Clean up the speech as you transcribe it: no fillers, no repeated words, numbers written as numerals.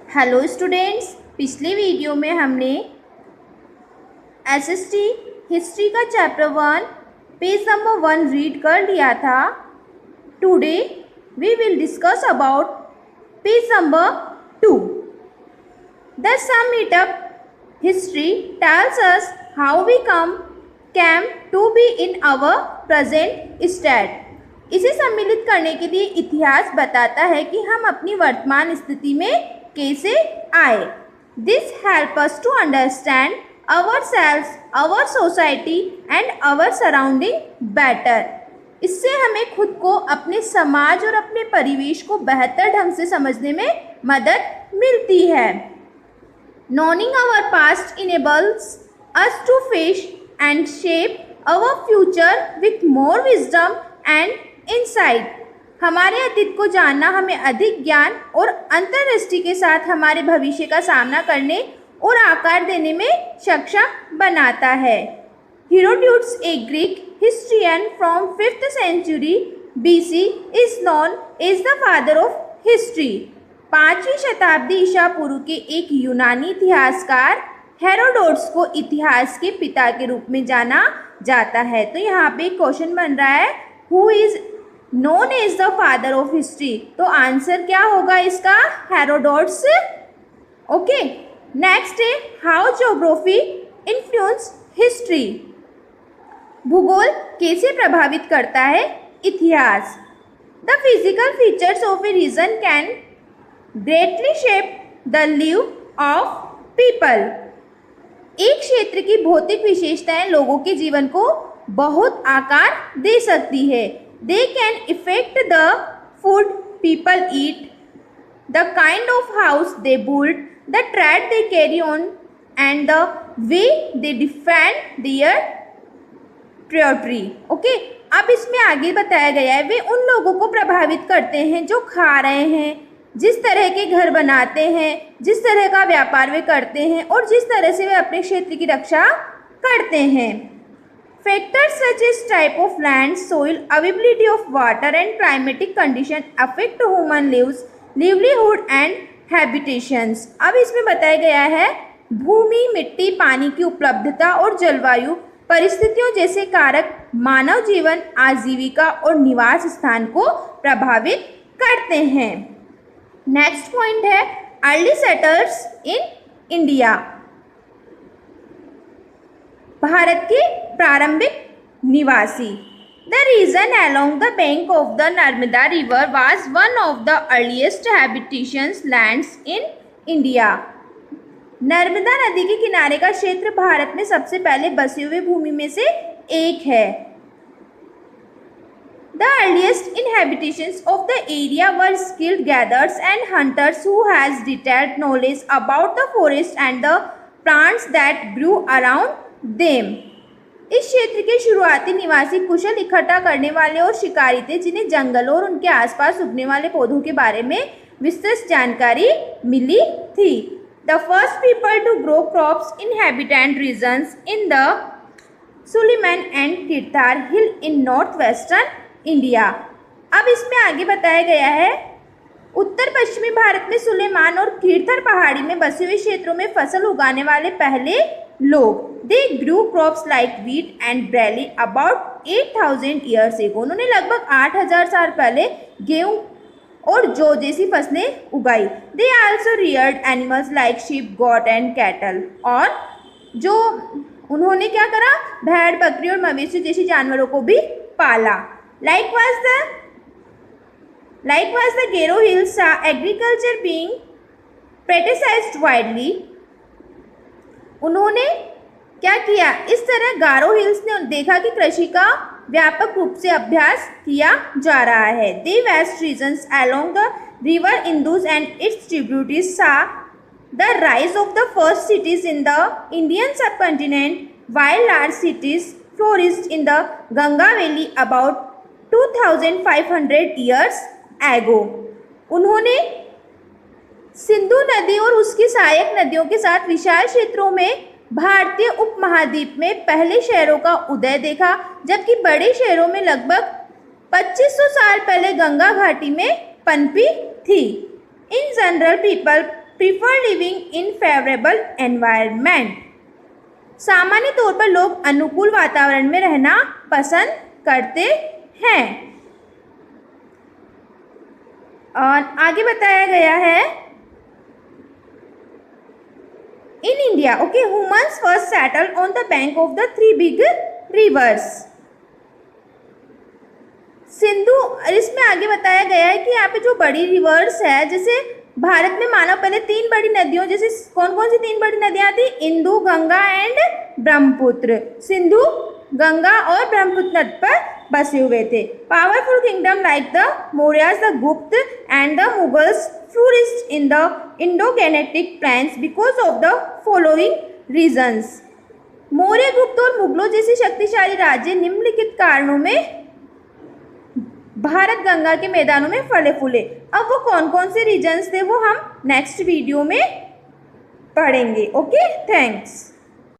Hello students, पिछले video में हमने एसएसटी हिस्ट्री का चैप्टर 1 पेज नंबर 1 रीड कर लिया था। Today we will discuss about page number 2। The sum it up history tells us how we came to be in our present state. इसे सम्मिलित करने के लिए इतिहास बताता है कि हम अपनी वर्तमान स्थिति में कैसे आए। This help us to understand ourselves, our society and our surrounding better। इससे हमें खुद को, अपने समाज और अपने परिवेश को बेहतर ढंग से समझने में मदद मिलती है। Knowing our past enables us to face and shape our future with more wisdom and insight। हमारे अतीत को जानना हमें अधिक ज्ञान और अंतर्दृष्टि के साथ हमारे भविष्य का सामना करने और आकार देने में सक्षम बनाता है। Herodotus, A Greek historian from 5th century BC, is known as the father of history। 5वीं शताब्दी ईसा पूर्व के एक यूनानी इतिहासकार हेरोडोटस को इतिहास के पिता के रूप में जाना जाता है। तो यहाँ पे एक क्वेश्चन बन रहा है, who is known as the father of history. तो आंसर क्या होगा इसका? हेरोडोटस। ओके, नेक्स्ट है हाउ ज्योग्राफी इन्फ्लुएंस हिस्ट्री। भूगोल कैसे प्रभावित करता है इतिहास। The physical features of a region can greatly shape the live of people. एक क्षेत्र की भौतिक विशेषताएं लोगों के जीवन को बहुत आकार दे सकती है। They can effect the food people eat, the kind of house they build, the trade they carry on and the way they defend their territory। Okay, अब इसमें आगे बताया गया है वे उन लोगों को प्रभावित करते हैं जो खा रहे हैं, जिस तरह के घर बनाते हैं, जिस तरह का व्यापार वे करते हैं और जिस तरह से वे अपने क्षेत्र की रक्षा करते हैं। Factors such as type of land, soil, availability of water and climatic condition affect human lives, livelihood and habitations. अब इसमें बताया गया है भूमि, मिट्टी, पानी की उपलब्धता और जलवायु परिस्थितियों जैसे कारक मानव जीवन, आजीविका और निवास स्थान को प्रभावित करते हैं। नेक्स्ट पॉइंट है early settlers in India. Bharat के प्रारंभिक निवासी। The region along the bank of the Narmada River was one of the earliest habitations lands in India। Narmada नदी के किनारे का क्षेत्र भारत में सबसे पहले बसे हुए भूमि में से एक है। The earliest inhabitants of the area were skilled gatherers and hunters who has detailed knowledge about the forest and the plants that grew around them। इस क्षेत्र के शुरुआती निवासी कुशल इकट्ठा करने वाले और शिकारी थे, जिन्हें जंगलों और उनके आसपास उगने वाले पौधों के बारे में विस्तृत जानकारी मिली थी। The first people to grow crops inhabitant regions in the Sulaiman and Kirthar hill in north western India. अब इसमें आगे बताया गया है उत्तर पश्चिमी भारत में सुलेमान और कीरथर पहाड़ी में बसे हुए क्षेत्रों में फसल उगाने वाले पहले लोग। They grew crops like wheat and barley about 8000 years ago. उन्होंने लगभग 8000 साल पहले गेहूं और जौ जैसी फसलें उगाई। They also Rudyard animals like sheep, got and cattle. और जो उन्होंने क्या करा, भेड़, बकरी और मवेशी जैसी जानवरों को भी पाला। Likewise the Garo Hills saw agriculture being practiced widely। उन्होंने क्या किया, इस तरह गारो हिल्स ने देखा कि कृषि का व्यापक रूप से अभ्यास किया जा रहा है। They west regions along the river Indus and its tributaries saw the rise of the first cities in the Indian subcontinent, while large cities flourished in the Ganga Valley about 2500 years ago। उन्होंने सिंधु नदी और उसकी सहायक नदियों के साथ विशाल क्षेत्रों में भारतीय उपमहाद्वीप में पहले शहरों का उदय देखा, जबकि बड़े शहरों में लगभग 2500 साल पहले गंगा घाटी में पनपी थी। In general people prefer living in favourable environment. सामान्य तौर पर लोग अनुकूल वातावरण में रहना पसंद करते हैं। और आगे बताया गया है in India, okay, humans first settle on the bank of the 3 big reverse. Sindhu, इसमें आगे बताया गया है कि यहाँ पे जो बड़ी रिवर्स है, जैसे भारत में मानव पहले 3 बड़ी नदियों, जैसे कौन कौन सी 3 बड़ी नदियां थी? इंदु, गंगा एंड ब्रह्मपुत्र। सिंधु, गंगा और ब्रह्मपुत्र नद पर बसे हुए थे। Powerful kingdom like the Mauryas, the Gupta and the Mughals flourished in the Indo-Gangetic plains because of the following reasons। Maurya, Gupta और मुगलों जैसे शक्तिशाली राज्य निम्नलिखित कारणों में भारत गंगा के मैदानों में फले फूले। अब वो कौन कौन से रीजन्स थे वो हम नेक्स्ट वीडियो में पढ़ेंगे। Okay, thanks.